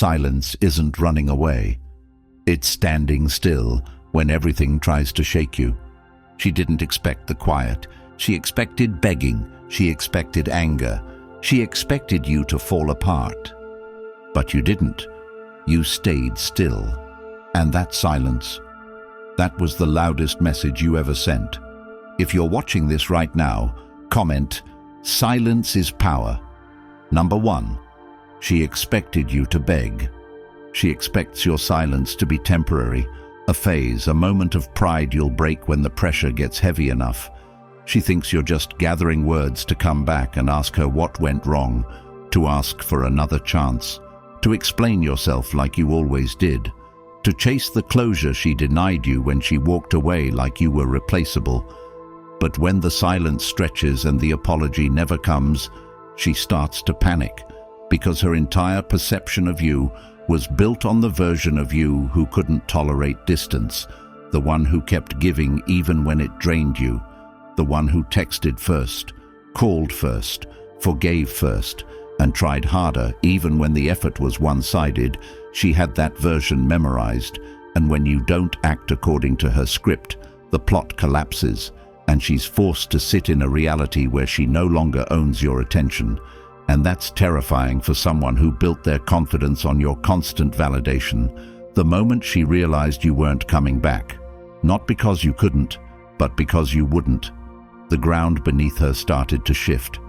Silence isn't running away. It's standing still when everything tries to shake you. She didn't expect the quiet. She expected begging. She expected anger. She expected you to fall apart. But you didn't. You stayed still. And that silence, that was the loudest message you ever sent. If you're watching this right now, comment, "Silence is power." Number 1, she expected you to beg. She expects your silence to be temporary, a phase, a moment of pride you'll break when the pressure gets heavy enough. She thinks you're just gathering words to come back and ask her what went wrong, to ask for another chance, to explain yourself like you always did, to chase the closure she denied you when she walked away like you were replaceable. But when the silence stretches and the apology never comes, she starts to panic, because her entire perception of you was built on the version of you who couldn't tolerate distance, the one who kept giving even when it drained you, the one who texted first, called first, forgave first, and tried harder even when the effort was one-sided. She had that version memorized, and when you don't act according to her script, the plot collapses, and she's forced to sit in a reality where she no longer owns your attention. And that's terrifying for someone who built their confidence on your constant validation. The moment she realized you weren't coming back, not because you couldn't, but because you wouldn't, the ground beneath her started to shift.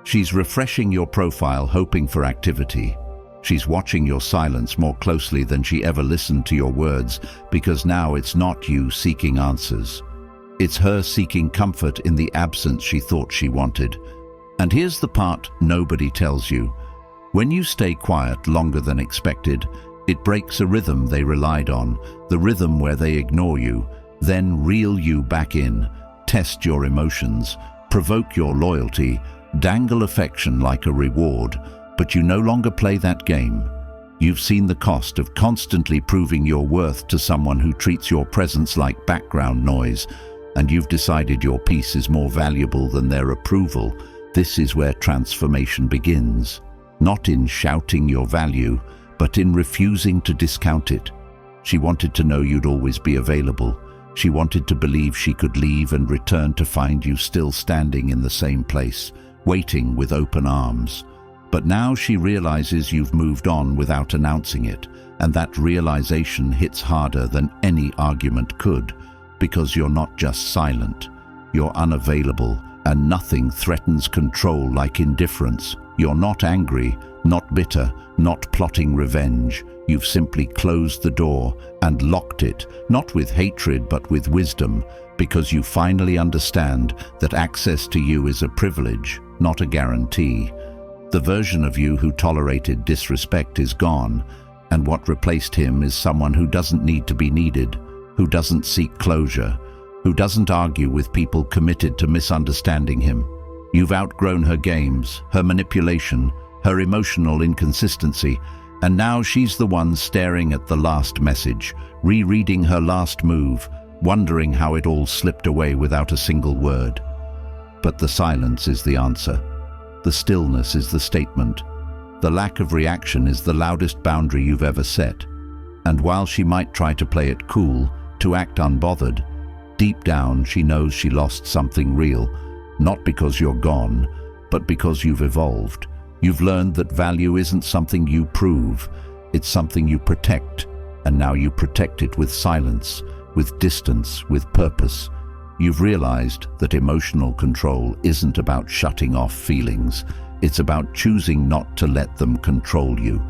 She's refreshing your profile, hoping for activity. She's watching your silence more closely than she ever listened to your words, because now it's not you seeking answers. It's her seeking comfort in the absence she thought she wanted. And here's the part nobody tells you. When you stay quiet longer than expected, it breaks a rhythm they relied on, the rhythm where they ignore you, then reel you back in, test your emotions, provoke your loyalty, dangle affection like a reward, but you no longer play that game. You've seen the cost of constantly proving your worth to someone who treats your presence like background noise, and you've decided your peace is more valuable than their approval. This is where transformation begins, not in shouting your value, but in refusing to discount it. She wanted to know you'd always be available. She wanted to believe she could leave and return to find you still standing in the same place, waiting with open arms. But now she realizes you've moved on without announcing it, and that realization hits harder than any argument could, because you're not just silent, you're unavailable, and nothing threatens control like indifference. You're not angry, not bitter, not plotting revenge. You've simply closed the door and locked it, not with hatred but with wisdom, because you finally understand that access to you is a privilege, not a guarantee. The version of you who tolerated disrespect is gone, and what replaced him is someone who doesn't need to be needed, who doesn't seek closure, who doesn't argue with people committed to misunderstanding him. You've outgrown her games, her manipulation, her emotional inconsistency, and now she's the one staring at the last message, rereading her last move, wondering how it all slipped away without a single word. But the silence is the answer. The stillness is the statement. The lack of reaction is the loudest boundary you've ever set. And while she might try to play it cool, to act unbothered, deep down she knows she lost something real, not because you're gone, but because you've evolved. You've learned that value isn't something you prove, it's something you protect, and now you protect it with silence, with distance, with purpose. You've realized that emotional control isn't about shutting off feelings, it's about choosing not to let them control you.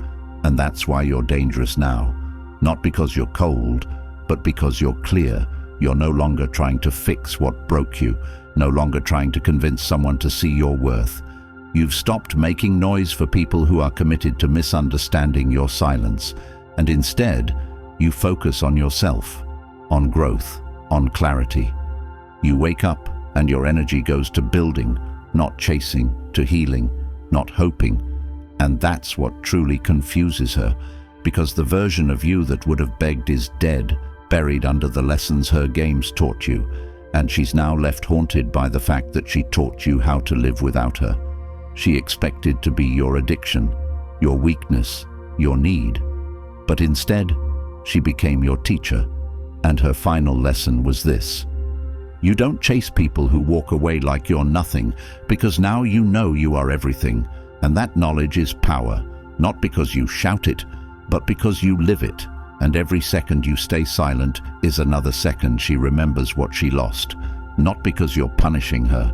And that's why you're dangerous now. Not because you're cold, but because you're clear. You're no longer trying to fix what broke you, no longer trying to convince someone to see your worth. You've stopped making noise for people who are committed to misunderstanding your silence, and instead, you focus on yourself, on growth, on clarity. You wake up and your energy goes to building, not chasing, to healing, not hoping. And that's what truly confuses her, because the version of you that would have begged is dead, buried under the lessons her games taught you, and she's now left haunted by the fact that she taught you how to live without her. She expected to be your addiction, your weakness, your need, But instead, she became your teacher, and her final lesson was this: you don't chase people who walk away like you're nothing, because now you know you are everything, and that knowledge is power, not because you shout it, but because you live it. And every second you stay silent is another second she remembers what she lost, not because you're punishing her,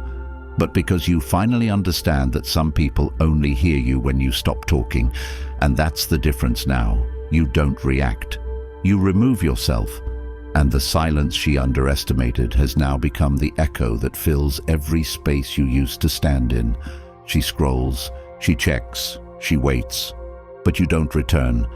but because you finally understand that some people only hear you when you stop talking. And that's the difference now. You don't react. You remove yourself. And the silence she underestimated has now become the echo that fills every space you used to stand in. She scrolls, she checks, she waits, but you don't return.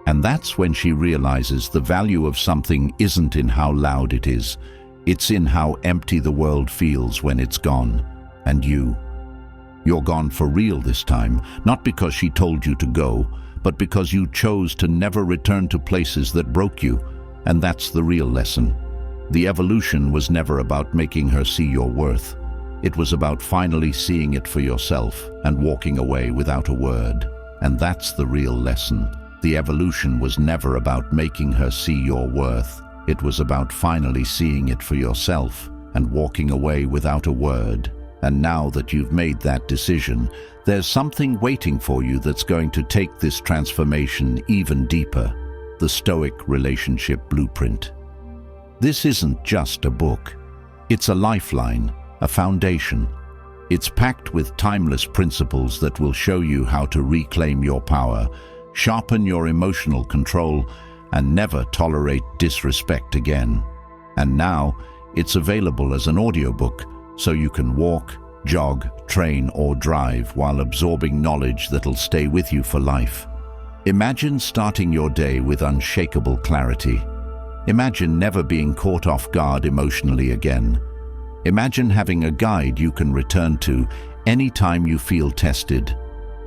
And that's when she realizes the value of something isn't in how loud it is. It's in how empty the world feels when it's gone. And you're gone for real this time, not because she told you to go, but because you chose to never return to places that broke you. And that's the real lesson. The evolution was never about making her see your worth. It was about finally seeing it for yourself and walking away without a word. And that's the real lesson. The evolution was never about making her see your worth. It was about finally seeing it for yourself and walking away without a word. And now that you've made that decision, there's something waiting for you that's going to take this transformation even deeper. The Stoic Relationship Blueprint. This isn't just a book. It's a lifeline, a foundation. It's packed with timeless principles that will show you how to reclaim your power, sharpen your emotional control, and never tolerate disrespect again. And now, it's available as an audiobook, so you can walk, jog, train, or drive while absorbing knowledge that'll stay with you for life. Imagine starting your day with unshakable clarity. Imagine never being caught off guard emotionally again. Imagine having a guide you can return to anytime you feel tested.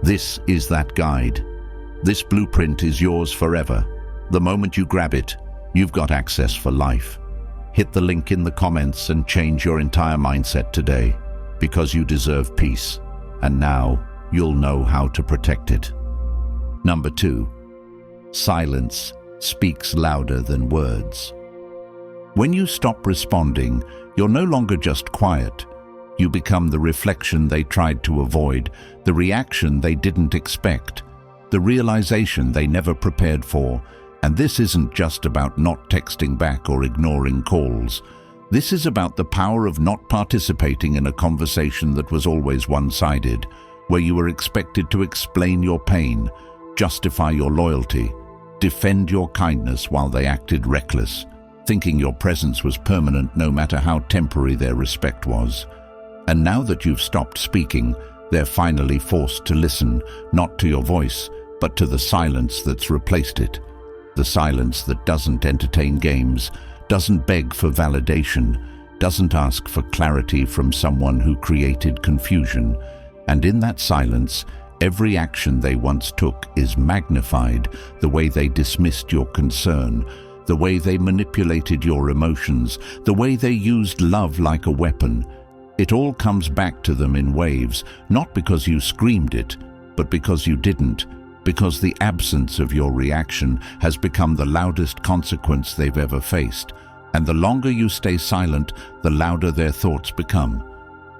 This is that guide. This blueprint is yours forever. The moment you grab it, you've got access for life. Hit the link in the comments and change your entire mindset today, because you deserve peace. And now, you'll know how to protect it. Number 2. Silence speaks louder than words. When you stop responding, you're no longer just quiet. You become the reflection they tried to avoid, the reaction they didn't expect, the realization they never prepared for. And this isn't just about not texting back or ignoring calls. This is about the power of not participating in a conversation that was always one-sided, where you were expected to explain your pain, justify your loyalty, defend your kindness while they acted reckless, thinking your presence was permanent no matter how temporary their respect was. And now that you've stopped speaking, they're finally forced to listen, not to your voice, but to the silence that's replaced it. The silence that doesn't entertain games, doesn't beg for validation, doesn't ask for clarity from someone who created confusion. And in that silence, every action they once took is magnified. The way they dismissed your concern, the way they manipulated your emotions, the way they used love like a weapon. It all comes back to them in waves, not because you screamed it, but because you didn't, because the absence of your reaction has become the loudest consequence they've ever faced. And the longer you stay silent, the louder their thoughts become.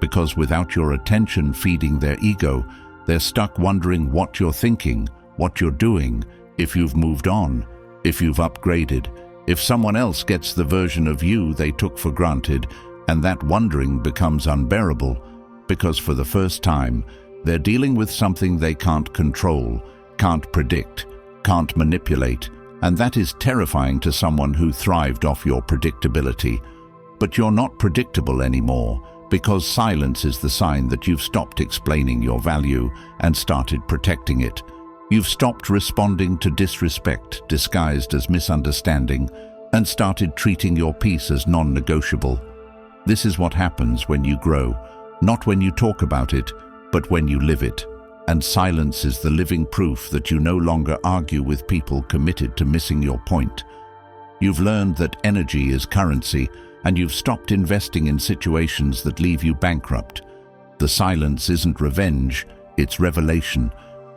Because without your attention feeding their ego, they're stuck wondering what you're thinking, what you're doing, if you've moved on, if you've upgraded, if someone else gets the version of you they took for granted. And that wondering becomes unbearable, because for the first time, they're dealing with something they can't control, can't predict, can't manipulate. And that is terrifying to someone who thrived off your predictability. But you're not predictable anymore, because silence is the sign that you've stopped explaining your value and started protecting it. You've stopped responding to disrespect disguised as misunderstanding and started treating your peace as non-negotiable. This is what happens when you grow, not when you talk about it, but when you live it. And silence is the living proof that you no longer argue with people committed to missing your point. You've learned that energy is currency, and you've stopped investing in situations that leave you bankrupt. The silence isn't revenge, it's revelation.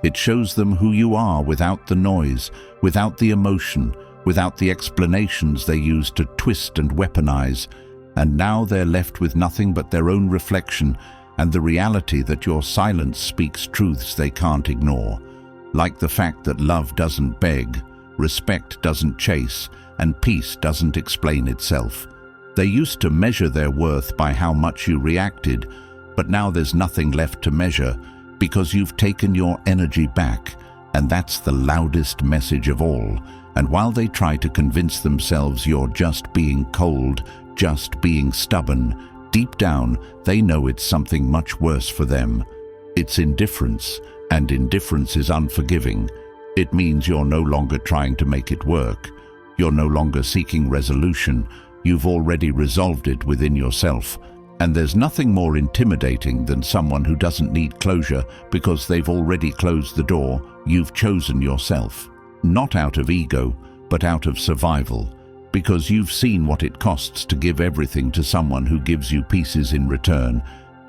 It shows them who you are without the noise, without the emotion, without the explanations they use to twist and weaponize. And now they're left with nothing but their own reflection and the reality that your silence speaks truths they can't ignore. Like the fact that love doesn't beg, respect doesn't chase, and peace doesn't explain itself. They used to measure their worth by how much you reacted, but now there's nothing left to measure because you've taken your energy back, and that's the loudest message of all. And while they try to convince themselves you're just being cold, just being stubborn, deep down they know it's something much worse for them. It's indifference, and indifference is unforgiving. It means you're no longer trying to make it work. You're no longer seeking resolution. You've already resolved it within yourself. And there's nothing more intimidating than someone who doesn't need closure because they've already closed the door. You've chosen yourself. Not out of ego, but out of survival. Because you've seen what it costs to give everything to someone who gives you pieces in return.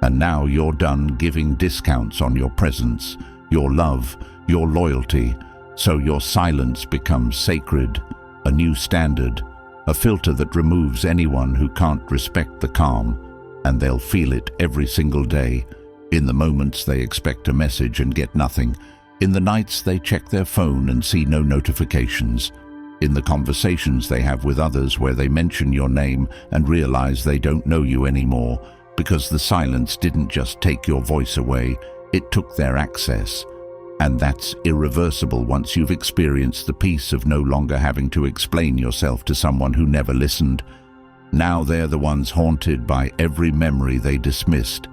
And now you're done giving discounts on your presence, your love, your loyalty. So your silence becomes sacred, a new standard, a filter that removes anyone who can't respect the calm. And they'll feel it every single day, in the moments they expect a message and get nothing, in the nights they check their phone and see no notifications, in the conversations they have with others where they mention your name and realize they don't know you anymore, because the silence didn't just take your voice away, it took their access. And that's irreversible once you've experienced the peace of no longer having to explain yourself to someone who never listened. Now they're the ones haunted by every memory they dismissed,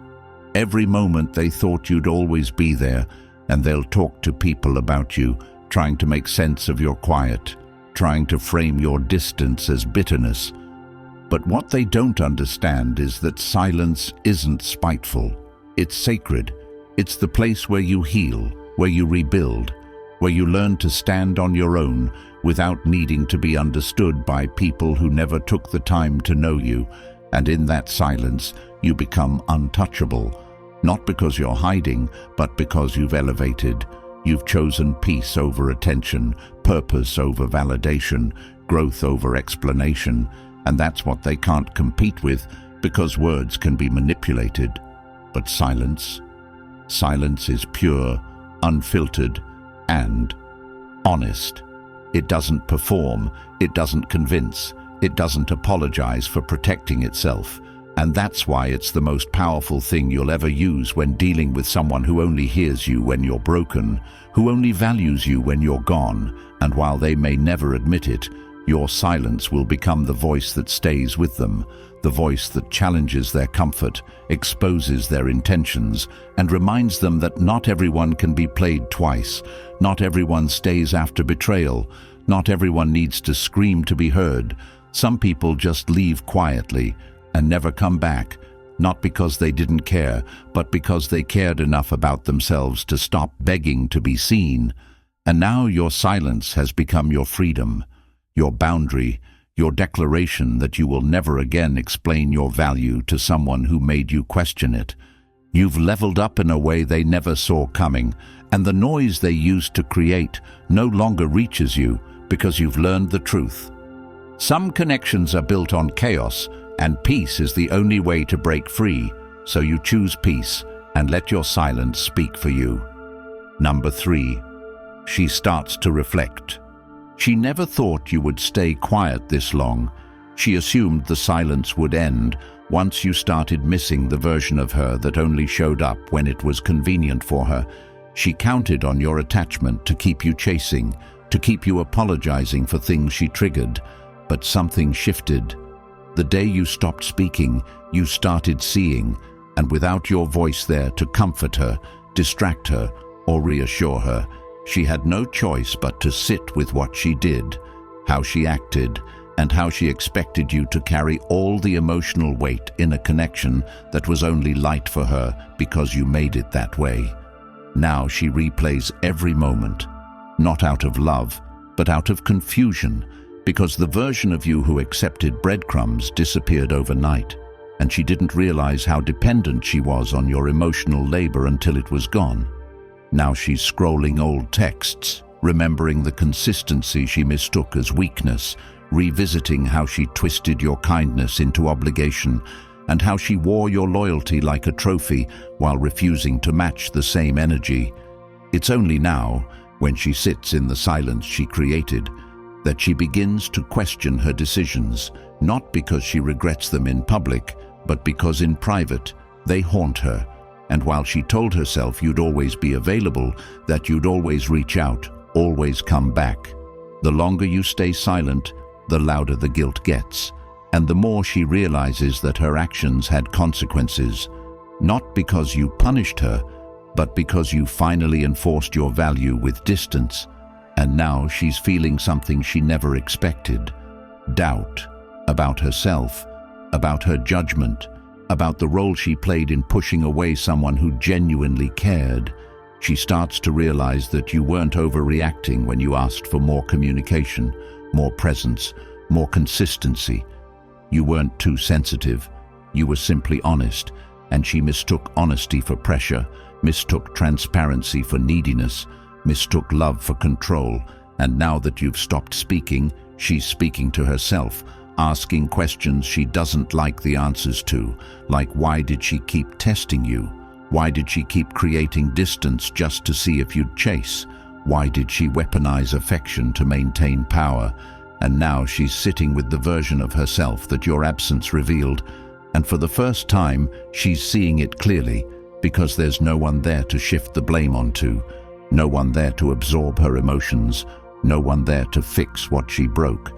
every moment they thought you'd always be there, and they'll talk to people about you, trying to make sense of your quiet, trying to frame your distance as bitterness. But what they don't understand is that silence isn't spiteful. It's sacred. It's the place where you heal, where you rebuild, where you learn to stand on your own without needing to be understood by people who never took the time to know you. And in that silence, you become untouchable, not because you're hiding, but because you've elevated. You've chosen peace over attention, purpose over validation, growth over explanation, and that's what they can't compete with because words can be manipulated. But silence is pure, unfiltered, and honest. It doesn't perform, it doesn't convince, it doesn't apologize for protecting itself. And that's why it's the most powerful thing you'll ever use when dealing with someone who only hears you when you're broken, who only values you when you're gone. And while they may never admit it, your silence will become the voice that stays with them, the voice that challenges their comfort, exposes their intentions, and reminds them that not everyone can be played twice, not everyone stays after betrayal, not everyone needs to scream to be heard. Some people just leave quietly and never come back, not because they didn't care, but because they cared enough about themselves to stop begging to be seen. And now your silence has become your freedom, your boundary, your declaration that you will never again explain your value to someone who made you question it. You've leveled up in a way they never saw coming, and the noise they used to create no longer reaches you because you've learned the truth. Some connections are built on chaos, and peace is the only way to break free, so you choose peace and let your silence speak for you. Number 3. She starts to reflect. She never thought you would stay quiet this long. She assumed the silence would end once you started missing the version of her that only showed up when it was convenient for her. She counted on your attachment to keep you chasing, to keep you apologizing for things she triggered. But something shifted. The day you stopped speaking, you started seeing, and without your voice there to comfort her, distract her, or reassure her, she had no choice but to sit with what she did, how she acted, and how she expected you to carry all the emotional weight in a connection that was only light for her because you made it that way. Now she replays every moment, not out of love, but out of confusion, because the version of you who accepted breadcrumbs disappeared overnight, and she didn't realize how dependent she was on your emotional labor until it was gone. Now she's scrolling old texts, remembering the consistency she mistook as weakness, revisiting how she twisted your kindness into obligation, and how she wore your loyalty like a trophy while refusing to match the same energy. It's only now, when she sits in the silence she created, that she begins to question her decisions, not because she regrets them in public, but because in private they haunt her. And while she told herself you'd always be available, that you'd always reach out, always come back, the longer you stay silent, the louder the guilt gets, and the more she realizes that her actions had consequences, not because you punished her, but because you finally enforced your value with distance. And now she's feeling something she never expected: doubt about herself, about her judgment, about the role she played in pushing away someone who genuinely cared. She starts to realize that you weren't overreacting when you asked for more communication, more presence, more consistency. You weren't too sensitive. You were simply honest, and she mistook honesty for pressure, mistook transparency for neediness, mistook love for control. And now that you've stopped speaking, she's speaking to herself, asking questions she doesn't like the answers to, like why did she keep testing you? Why did she keep creating distance just to see if you'd chase? Why did she weaponize affection to maintain power? And now she's sitting with the version of herself that your absence revealed, and for the first time she's seeing it clearly, because there's no one there to shift the blame onto, no one there to absorb her emotions, no one there to fix what she broke.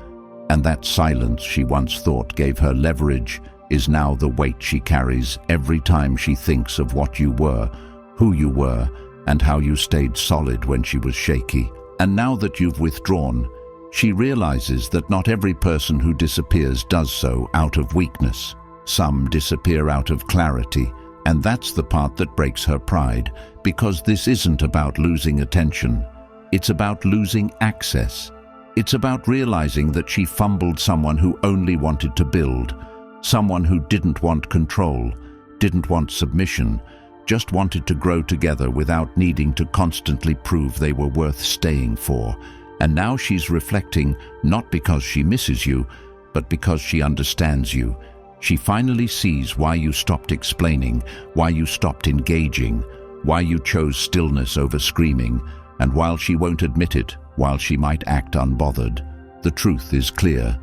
And that silence she once thought gave her leverage is now the weight she carries every time she thinks of what you were, who you were, and how you stayed solid when she was shaky. And now that you've withdrawn, she realizes that not every person who disappears does so out of weakness. Some disappear out of clarity, and that's the part that breaks her pride, because this isn't about losing attention. It's about losing access. It's about realizing that she fumbled someone who only wanted to build, someone who didn't want control, didn't want submission, just wanted to grow together without needing to constantly prove they were worth staying for. And now she's reflecting, not because she misses you, but because she understands you. She finally sees why you stopped explaining, why you stopped engaging, why you chose stillness over screaming. And while she won't admit it, while she might act unbothered, the truth is clear.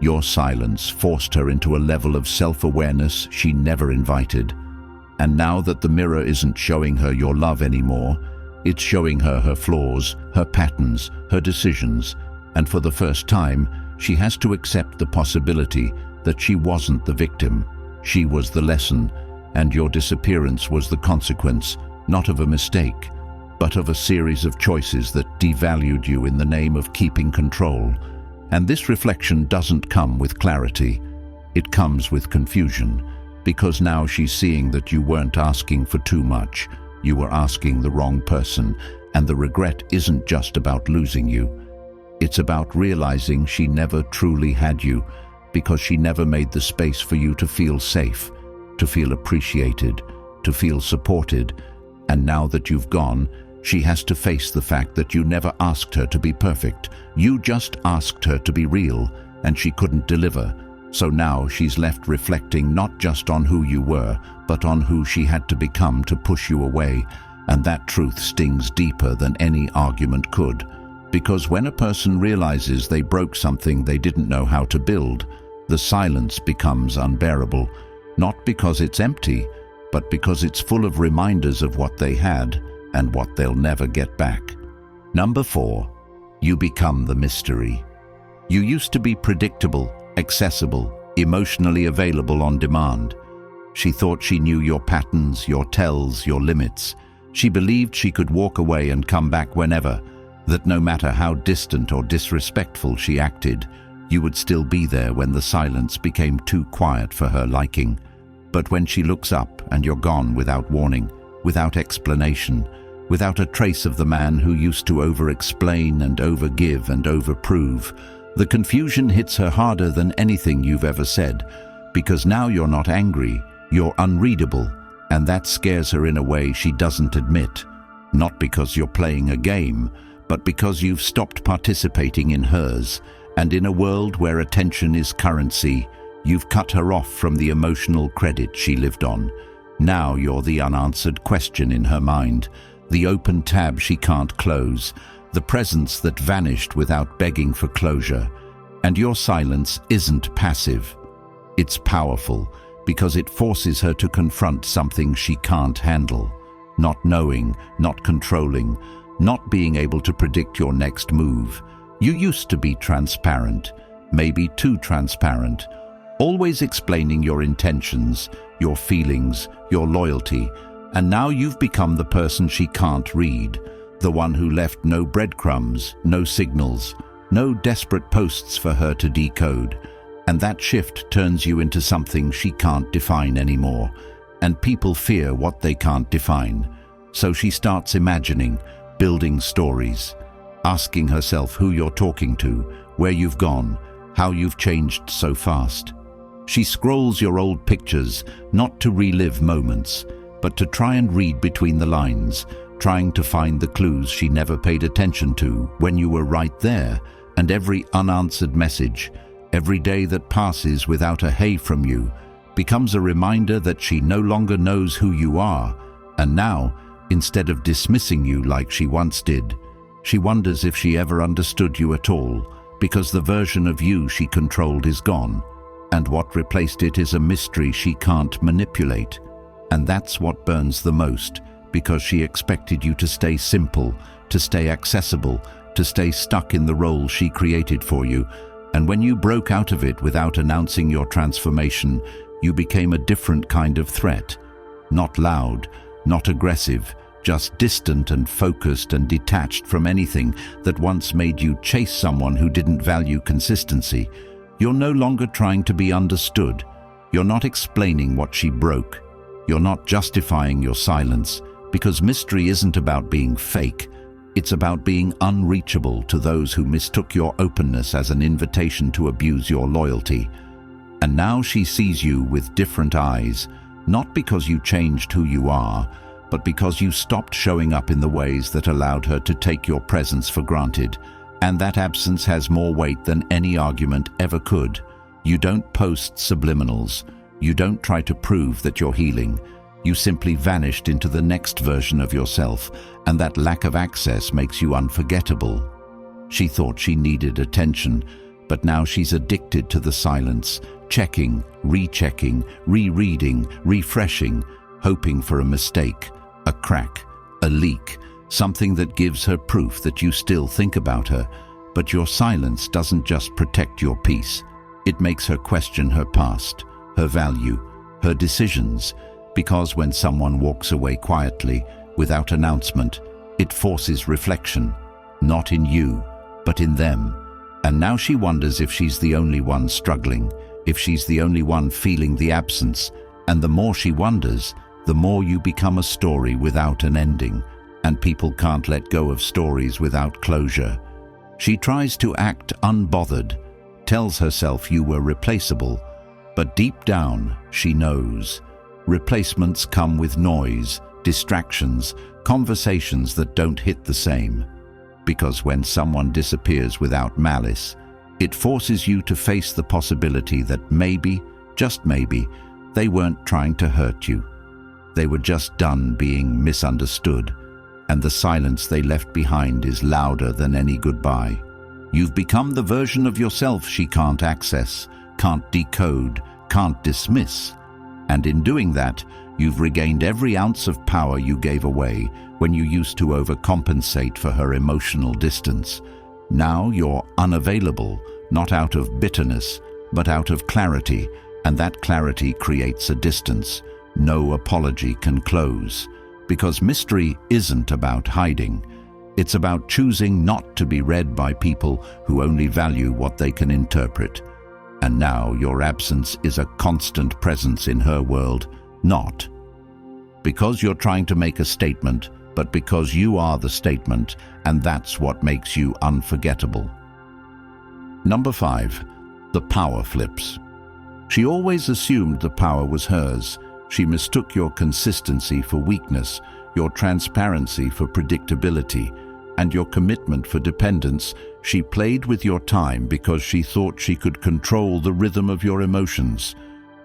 Your silence forced her into a level of self-awareness she never invited. And now that the mirror isn't showing her your love anymore, it's showing her her flaws, her patterns, her decisions. And for the first time, she has to accept the possibility that she wasn't the victim. She was the lesson, and your disappearance was the consequence, not of a mistake, but of a series of choices that devalued you in the name of keeping control. And this reflection doesn't come with clarity. It comes with confusion, because now she's seeing that you weren't asking for too much. You were asking the wrong person, and the regret isn't just about losing you. It's about realizing she never truly had you, because she never made the space for you to feel safe, to feel appreciated, to feel supported. And now that you've gone, she has to face the fact that you never asked her to be perfect. You just asked her to be real, and she couldn't deliver. So now she's left reflecting not just on who you were, but on who she had to become to push you away. And that truth stings deeper than any argument could. Because when a person realizes they broke something they didn't know how to build, the silence becomes unbearable, not because it's empty, but because it's full of reminders of what they had and what they'll never get back. Number 4, you become the mystery. You used to be predictable, accessible, emotionally available on demand. She thought she knew your patterns, your tells, your limits. She believed she could walk away and come back whenever, that no matter how distant or disrespectful she acted, you would still be there when the silence became too quiet for her liking. But when she looks up and you're gone without warning, without explanation, without a trace of the man who used to over-explain and over-give and over-prove, the confusion hits her harder than anything you've ever said, because now you're not angry, you're unreadable, and that scares her in a way she doesn't admit. Not because you're playing a game, but because you've stopped participating in hers, and in a world where attention is currency, you've cut her off from the emotional credit she lived on. Now you're the unanswered question in her mind, the open tab she can't close, the presence that vanished without begging for closure. And your silence isn't passive. It's powerful, because it forces her to confront something she can't handle. Not knowing, not controlling, not being able to predict your next move. You used to be transparent, maybe too transparent, always explaining your intentions, your feelings, your loyalty, and now you've become the person she can't read, the one who left no breadcrumbs, no signals, no desperate posts for her to decode. And that shift turns you into something she can't define anymore, and people fear what they can't define. So she starts imagining, building stories, asking herself who you're talking to, where you've gone, how you've changed so fast. She scrolls your old pictures, not to relive moments, but to try and read between the lines, trying to find the clues she never paid attention to when you were right there. And every unanswered message, every day that passes without a hey from you, becomes a reminder that she no longer knows who you are. And now, instead of dismissing you like she once did, she wonders if she ever understood you at all, because the version of you she controlled is gone, and what replaced it is a mystery she can't manipulate. And that's what burns the most, because she expected you to stay simple, to stay accessible, to stay stuck in the role she created for you. And when you broke out of it without announcing your transformation, you became a different kind of threat. Not loud, not aggressive, just distant and focused and detached from anything that once made you chase someone who didn't value consistency. You're no longer trying to be understood. You're not explaining what she broke. You're not justifying your silence, because mystery isn't about being fake. It's about being unreachable to those who mistook your openness as an invitation to abuse your loyalty. And now she sees you with different eyes, not because you changed who you are, but because you stopped showing up in the ways that allowed her to take your presence for granted. And that absence has more weight than any argument ever could. You don't post subliminals. You don't try to prove that you're healing. You simply vanished into the next version of yourself, and that lack of access makes you unforgettable. She thought she needed attention, but now she's addicted to the silence, checking, rechecking, rereading, refreshing, hoping for a mistake, a crack, a leak, something that gives her proof that you still think about her. But your silence doesn't just protect your peace. It makes her question her past, her value, her decisions, because when someone walks away quietly, without announcement, it forces reflection, not in you, but in them. And now she wonders if she's the only one struggling, if she's the only one feeling the absence. And the more she wonders, the more you become a story without an ending, and people can't let go of stories without closure. She tries to act unbothered, tells herself you were replaceable, but deep down she knows. Replacements come with noise, distractions, conversations that don't hit the same. Because when someone disappears without malice, it forces you to face the possibility that maybe, just maybe, they weren't trying to hurt you. They were just done being misunderstood, and the silence they left behind is louder than any goodbye. You've become the version of yourself she can't access, can't decode, can't dismiss. And in doing that, you've regained every ounce of power you gave away when you used to overcompensate for her emotional distance. Now you're unavailable, not out of bitterness, but out of clarity, and that clarity creates a distance no apology can close. Because mystery isn't about hiding. It's about choosing not to be read by people who only value what they can interpret. And now your absence is a constant presence in her world, not because you're trying to make a statement, but because you are the statement, and that's what makes you unforgettable. Number 5, the power flips. She always assumed the power was hers. She mistook your consistency for weakness, your transparency for predictability, and your commitment for dependence. She played with your time because she thought she could control the rhythm of your emotions,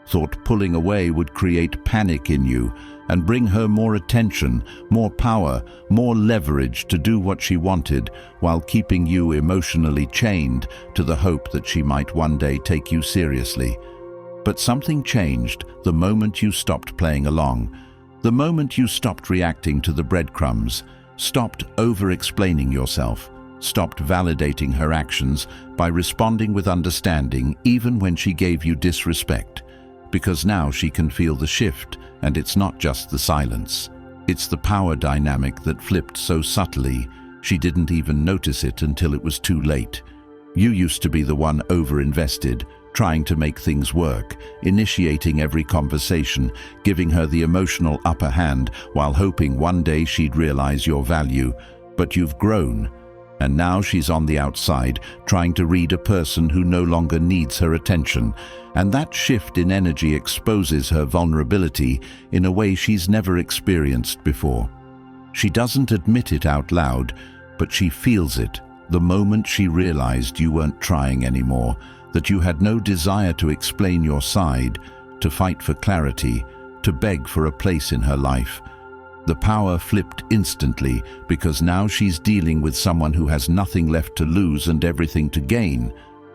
thought pulling away would create panic in you and bring her more attention, more power, more leverage to do what she wanted, while keeping you emotionally chained to the hope that she might one day take you seriously. But something changed the moment you stopped playing along, the moment you stopped reacting to the breadcrumbs, stopped over-explaining yourself, stopped validating her actions by responding with understanding even when she gave you disrespect. Because now she can feel the shift, and it's not just the silence. It's the power dynamic that flipped so subtly, she didn't even notice it until it was too late. You used to be the one over-invested, trying to make things work, initiating every conversation, giving her the emotional upper hand while hoping one day she'd realize your value. But you've grown, and now she's on the outside, trying to read a person who no longer needs her attention. And that shift in energy exposes her vulnerability in a way she's never experienced before. She doesn't admit it out loud, but she feels it the moment she realized you weren't trying anymore, that you had no desire to explain your side, to fight for clarity, to beg for a place in her life. The power flipped instantly because now she's dealing with someone who has nothing left to lose and everything to gain.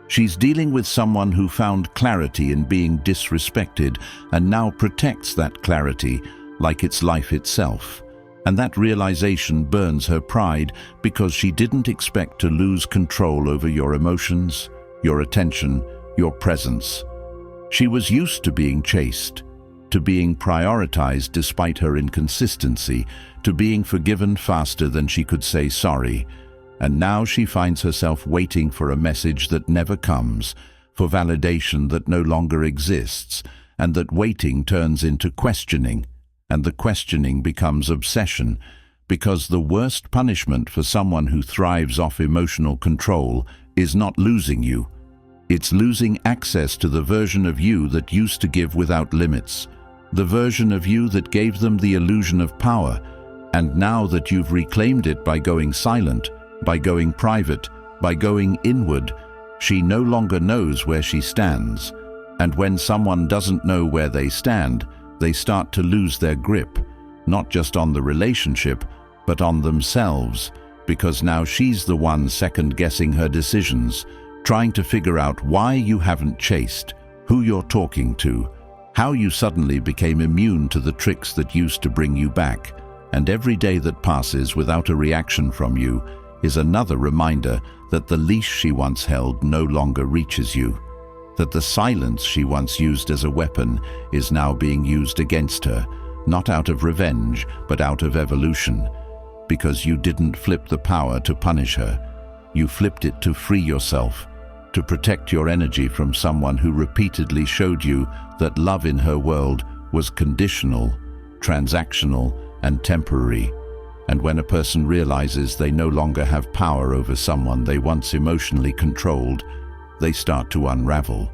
She's dealing with someone who found clarity in being disrespected and now protects that clarity like it's life itself. And that realization burns her pride because she didn't expect to lose control over your emotions, your attention, your presence. She was used to being chased, to being prioritized despite her inconsistency, to being forgiven faster than she could say sorry. And now she finds herself waiting for a message that never comes, for validation that no longer exists, and that waiting turns into questioning, and the questioning becomes obsession, because the worst punishment for someone who thrives off emotional control is not losing you. It's losing access to the version of you that used to give without limits, the version of you that gave them the illusion of power. And now that you've reclaimed it by going silent, by going private, by going inward, she no longer knows where she stands. And when someone doesn't know where they stand, they start to lose their grip, not just on the relationship, but on themselves, because now she's the one second-guessing her decisions, trying to figure out why you haven't chased, who you're talking to, how you suddenly became immune to the tricks that used to bring you back. And every day that passes without a reaction from you is another reminder that the leash she once held no longer reaches you, that the silence she once used as a weapon is now being used against her, not out of revenge, but out of evolution. Because you didn't flip the power to punish her. You flipped it to free yourself, to protect your energy from someone who repeatedly showed you that love in her world was conditional, transactional, and temporary. And when a person realizes they no longer have power over someone they once emotionally controlled, they start to unravel.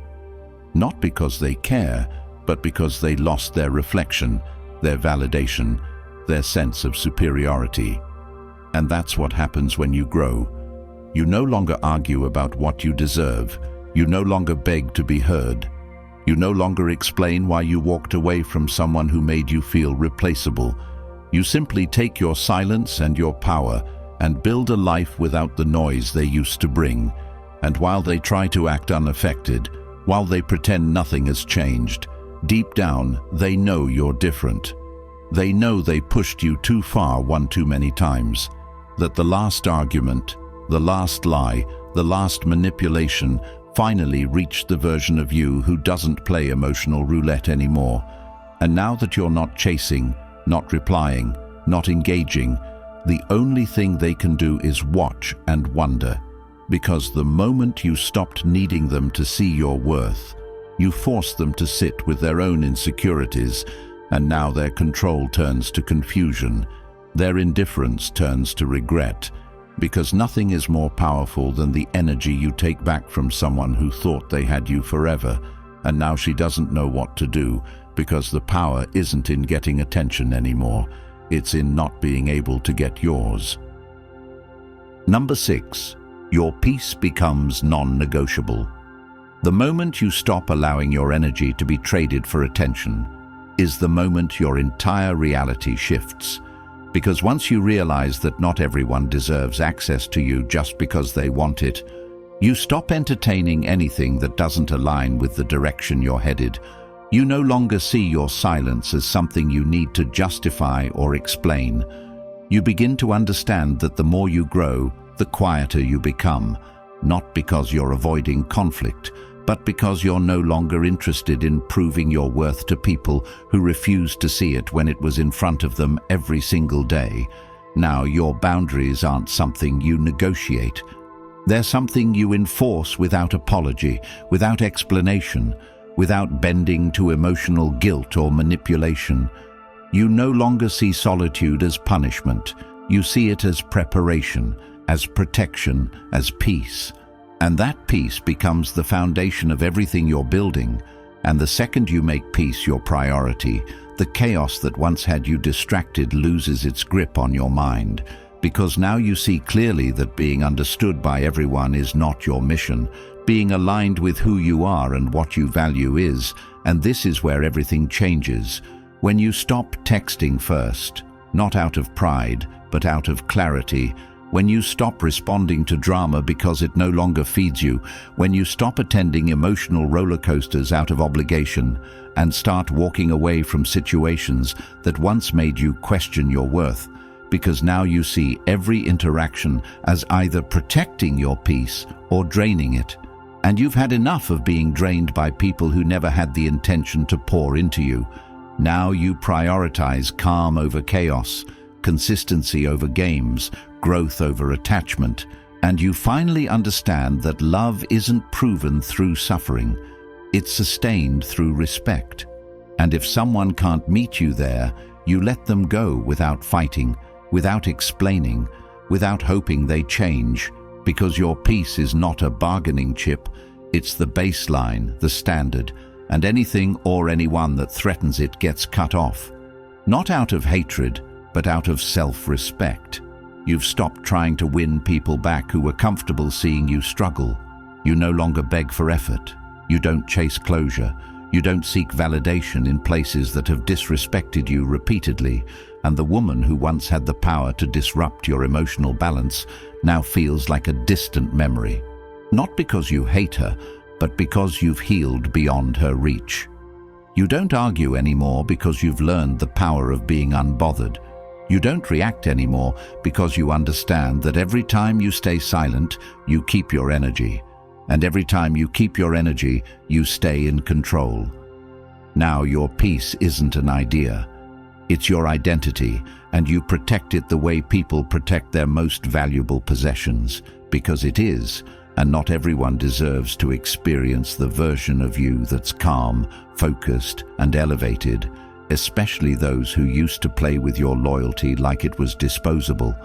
Not because they care, but because they lost their reflection, their validation, their sense of superiority. And that's what happens when you grow. You no longer argue about what you deserve. You no longer beg to be heard. You no longer explain why you walked away from someone who made you feel replaceable. You simply take your silence and your power and build a life without the noise they used to bring. And while they try to act unaffected, while they pretend nothing has changed, deep down they know you're different. They know they pushed you too far one too many times, that the last argument, the last lie, the last manipulation finally reached the version of you who doesn't play emotional roulette anymore. And now that you're not chasing, not replying, not engaging, the only thing they can do is watch and wonder. Because the moment you stopped needing them to see your worth, you forced them to sit with their own insecurities, and now their control turns to confusion, their indifference turns to regret, because nothing is more powerful than the energy you take back from someone who thought they had you forever, and now she doesn't know what to do, because the power isn't in getting attention anymore. it's in not being able to get yours. Number 6. Your peace becomes non-negotiable. The moment you stop allowing your energy to be traded for attention is the moment your entire reality shifts. Because once you realize that not everyone deserves access to you just because they want it, you stop entertaining anything that doesn't align with the direction you're headed. You no longer see your silence as something you need to justify or explain. You begin to understand that the more you grow, the quieter you become, not because you're avoiding conflict, but because you're no longer interested in proving your worth to people who refuse to see it when it was in front of them every single day. Now, your boundaries aren't something you negotiate. They're something you enforce without apology, without explanation, without bending to emotional guilt or manipulation. You no longer see solitude as punishment. You see it as preparation, as protection, as peace. And that peace becomes the foundation of everything you're building. And the second you make peace your priority, the chaos that once had you distracted loses its grip on your mind. Because now you see clearly that being understood by everyone is not your mission. Being aligned with who you are and what you value is. And this is where everything changes. When you stop texting first, not out of pride, but out of clarity. When you stop responding to drama because it no longer feeds you, when you stop attending emotional roller coasters out of obligation and start walking away from situations that once made you question your worth, because now you see every interaction as either protecting your peace or draining it. And you've had enough of being drained by people who never had the intention to pour into you. Now you prioritize calm over chaos, consistency over games, growth over attachment, and you finally understand that love isn't proven through suffering, it's sustained through respect. And if someone can't meet you there, you let them go without fighting, without explaining, without hoping they change, because your peace is not a bargaining chip, it's the baseline, the standard, and anything or anyone that threatens it gets cut off. Not out of hatred, but out of self-respect. You've stopped trying to win people back who were comfortable seeing you struggle. You no longer beg for effort. You don't chase closure. You don't seek validation in places that have disrespected you repeatedly. And the woman who once had the power to disrupt your emotional balance now feels like a distant memory. Not because you hate her, but because you've healed beyond her reach. You don't argue anymore because you've learned the power of being unbothered. You don't react anymore because you understand that every time you stay silent, you keep your energy. And every time you keep your energy, you stay in control. Now your peace isn't an idea. It's your identity, and you protect it the way people protect their most valuable possessions, because it is, and not everyone deserves to experience the version of you that's calm, focused, and elevated. Especially those who used to play with your loyalty like it was disposable.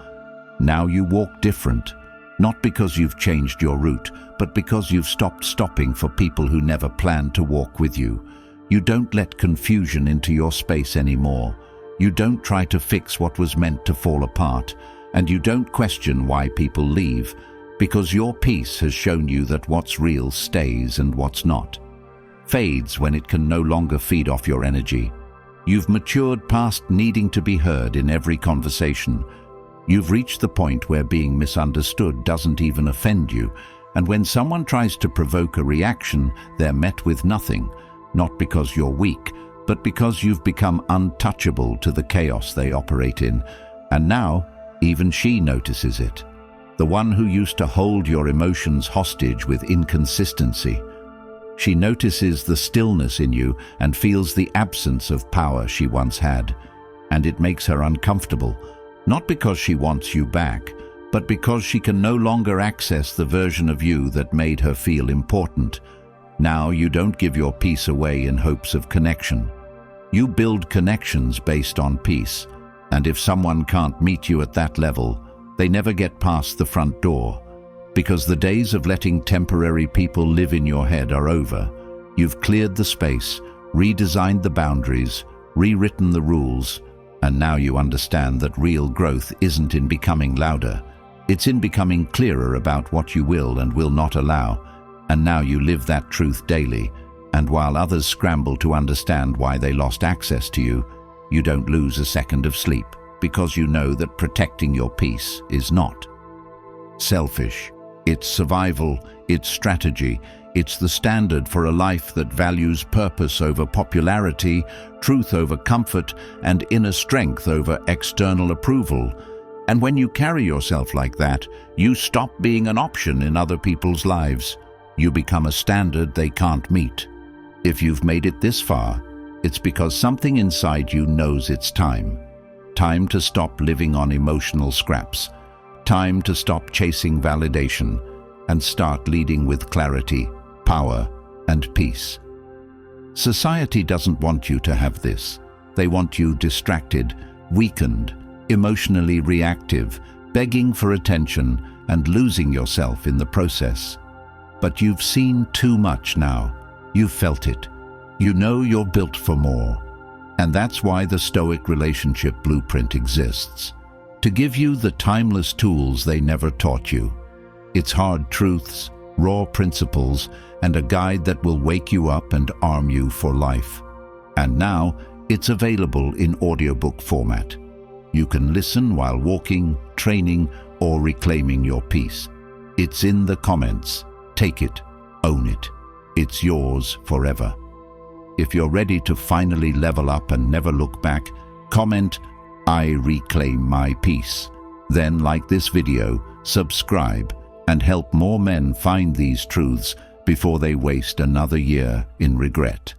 Now you walk different, not because you've changed your route, but because you've stopped stopping for people who never planned to walk with you. You don't let confusion into your space anymore. You don't try to fix what was meant to fall apart, and you don't question why people leave, because your peace has shown you that what's real stays and what's not fades when it can no longer feed off your energy. You've matured past needing to be heard in every conversation. You've reached the point where being misunderstood doesn't even offend you, and when someone tries to provoke a reaction, they're met with nothing, not because you're weak, but because you've become untouchable to the chaos they operate in. And now, even she notices it. The one who used to hold your emotions hostage with inconsistency. She notices the stillness in you and feels the absence of power she once had. And it makes her uncomfortable, not because she wants you back, but because she can no longer access the version of you that made her feel important. Now you don't give your peace away in hopes of connection. You build connections based on peace, and if someone can't meet you at that level, they never get past the front door. Because the days of letting temporary people live in your head are over. You've cleared the space, redesigned the boundaries, rewritten the rules, And now you understand that real growth isn't in becoming louder. It's in becoming clearer about what you will and will not allow. And now you live that truth daily. And while others scramble to understand why they lost access to you, you don't lose a second of sleep, because you know that protecting your peace is not selfish. It's survival, it's strategy, it's the standard for a life that values purpose over popularity, truth over comfort, and inner strength over external approval. And when you carry yourself like that, you stop being an option in other people's lives. You become a standard they can't meet. If you've made it this far, it's because something inside you knows it's time. Time to stop living on emotional scraps. Time to stop chasing validation and start leading with clarity, power, and peace. Society doesn't want you to have this. They want you distracted, weakened, emotionally reactive, begging for attention and losing yourself in the process. But you've seen too much now. You've felt it. You know you're built for more. And that's why the Stoic relationship blueprint exists. To give you the timeless tools they never taught you. It's hard truths, raw principles, and a guide that will wake you up and arm you for life. And now, it's available in audiobook format. You can listen while walking, training, or reclaiming your peace. It's in the comments. Take it. Own it. It's yours forever. If you're ready to finally level up and never look back, comment, "I reclaim my peace." Then like this video, subscribe, and help more men find these truths before they waste another year in regret.